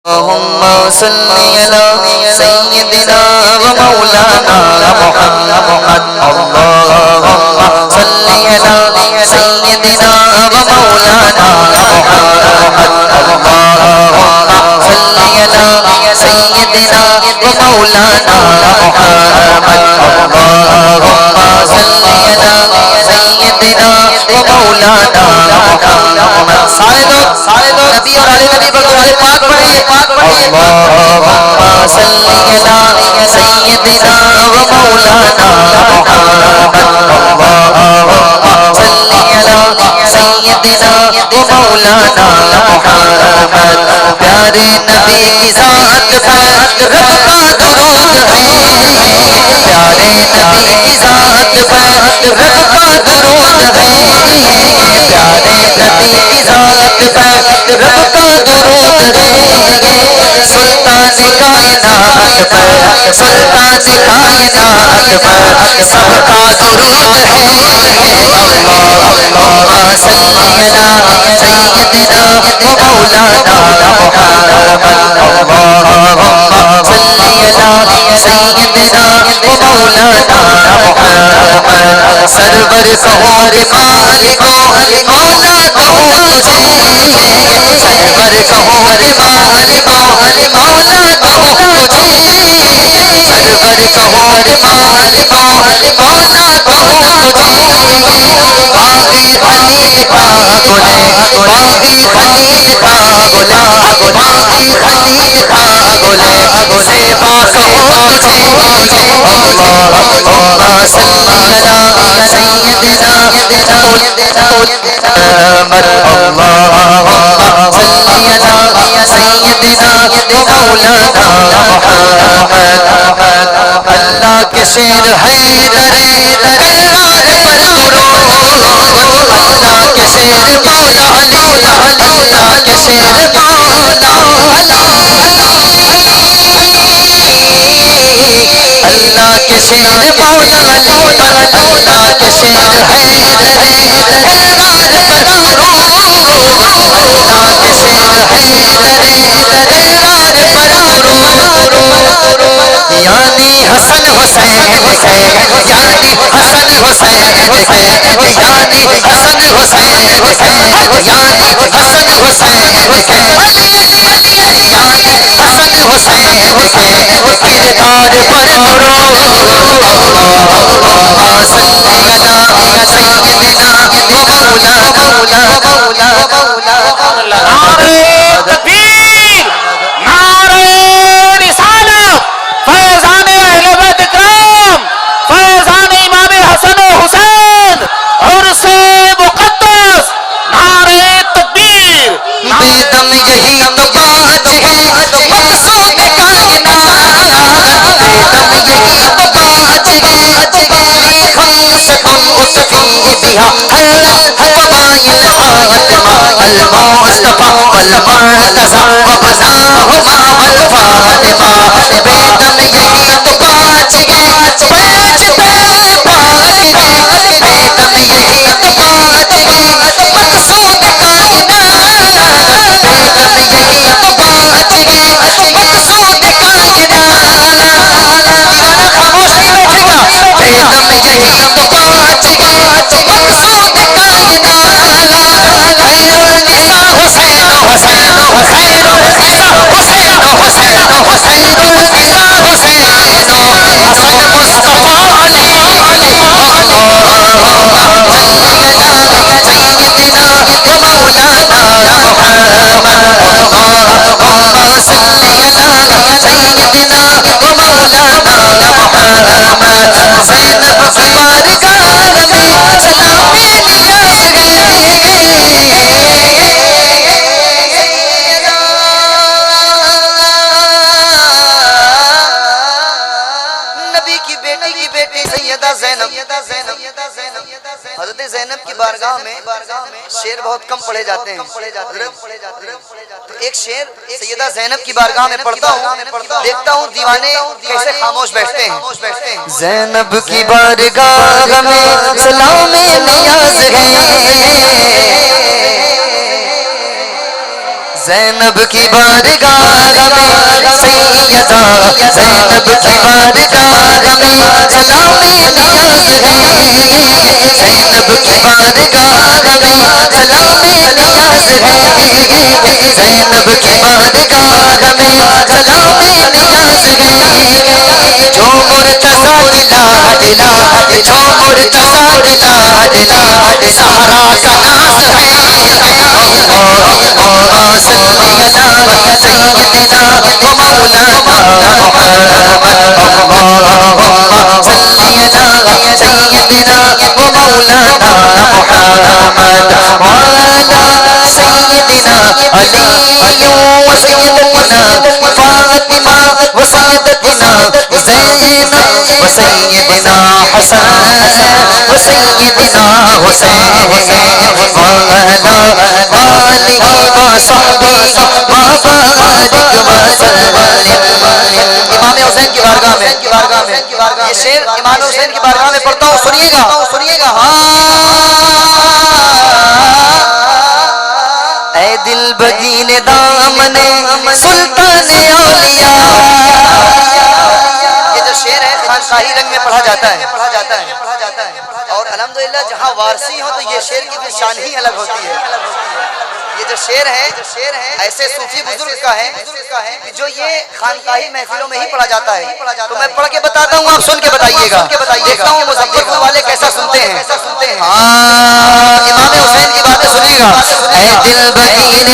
اللهم صل على سيدنا ومولانا محمد اللهم صل على سيدنا ومولانا محمد اللهم صل على سيدنا ومولانا محمد اللهم صل على سيدنا ومولانا محمد سارے لوگ نبی اور علی نبی پر درود پاک پڑھیں اللهم صل على سيدنا ومولانا محمد اللهم صل على سيدنا ومولانا محمد پیارے نبی کی ذات پر رب کا درود ہے پیارے نبی کی ذات پر رب کا درود ہے پیارے نبی کی ذات پر رب کا درود ہے سلطان کائنات پر سلطان کائنات پر سب کا درود ہے اللهم صل على سيدنا ومولانا محمد اللهم صل على سيدنا ومولانا محمد سرور کہو مالکو مولا کہو تجھے سرور کہو مالکو مولا کہو تجھے سرور کہو مالکو مولا کہو تجھے باغی خلیفہ گلے باغی خلیفہ گلے باغی خلیفہ گلے سیبا کہو تجھے اللهم صل على سيدنا محمد اللهم صل على سيدنا ومولانا محمد اللہ کے شیر حیدر کرار پر درود اللہ کے شیر مولا علی اللہ کے شیر مولا اللہ کے شیر مولا علی اللہ کے شیر حیدر کرار پر درود اللہ کے شیر حیدر کرار پر درود یعنی حسن حسین کے یعنی حسن حسین کے یعنی حسن حسین کے یعنی حسن حسین کے یعنی حسن حسین کے کردار پر درود اللهم صل على سيدنا ومولانا نعرہ تکبیر نعرہ رسالت فیضان اہل بیت کرام فیضان امام حسن و حسین عرس مقدس نعرہ تکبیر بے دم یہی تو باج ہے مقصود کائنات بے دم یہی تو باج ہے خمسکم اسفی بہا الفضائل فاطمہ المصطفى والمرتضى وبناهما والفاطمہ بے دم یہی تو باج ہے بیج پہ پاک ہے بے دم یہی تو باج ہے مقصود کائنات بے دم یہی تو باج ہے مقصود کائنات خاموش نہیں بیٹھے گا بے دم یہی تو باج ہے مقصود کائنات خیر النساء حسین حسین حسین حسین حسین حسین النساء حسین حسن مصطفیٰ علی اللهم صل على سيدنا ومولانا محمد اللهم صل على سيدنا ومولانا محمد زینب کی بارگاہ میں سلامی نیاز نبی کی بیٹی سیدہ زینب حضرت زینب کی بارگاہ میں شعر بہت کم پڑھے جاتے ہیں تو ایک شعر سیدہ زینب کی بارگاہ میں پڑھتا ہوں دیکھتا ہوں دیوانے کیسے خاموش بیٹھتے ہیں زینب کی بارگاہ میں سلام نیاز ہے زینب کی بارگاہ میں سیدہ زینب کی بارگاہ میں سلام نیاز ہے زینب کی بارگاہ میں سلام نیاز ہے زینب کی بارگاہ میں سلام نیاز ہے جو مرتضی دلا دلا جو مرتضی دلا دلا سہارا کا ناز ہے اللهم صل على سيدنا ومولانا محمد اللهم صل على سيدنا ومولانا محمد وعلى سيدنا علي وسيدتنا فاطمة وسيدتنا زينب وسيدنا حسن وسيدنا حسين وعلى آله وصحبه وبارك وسلم امام حسین کی بارگاہ میں یہ شعر امام حسین کی بارگاہ میں پڑھتا ہوں سنیے گا اے دل بگین دامن سلطان اولیاء یہ جو شعر ہے خانقاہی رنگ میں پڑھا جاتا ہے اور الحمدللہ جہاں وارسی ہو تو یہ شعر کی بھی شان ہی الگ ہوتی ہے یہ جو شعر ہے ایسے صوفی بزرگ کا ہے کہ جو یہ خانقاہی محفلوں میں ہی پڑھا جاتا ہے تو میں پڑھ کے بتاتا ہوں آپ سن کے بتائیے گا دیکھتا ہوں مظفر والے کیسا سنتے ہیں امام حسین کی باتیں سنیے گا اے دل بگین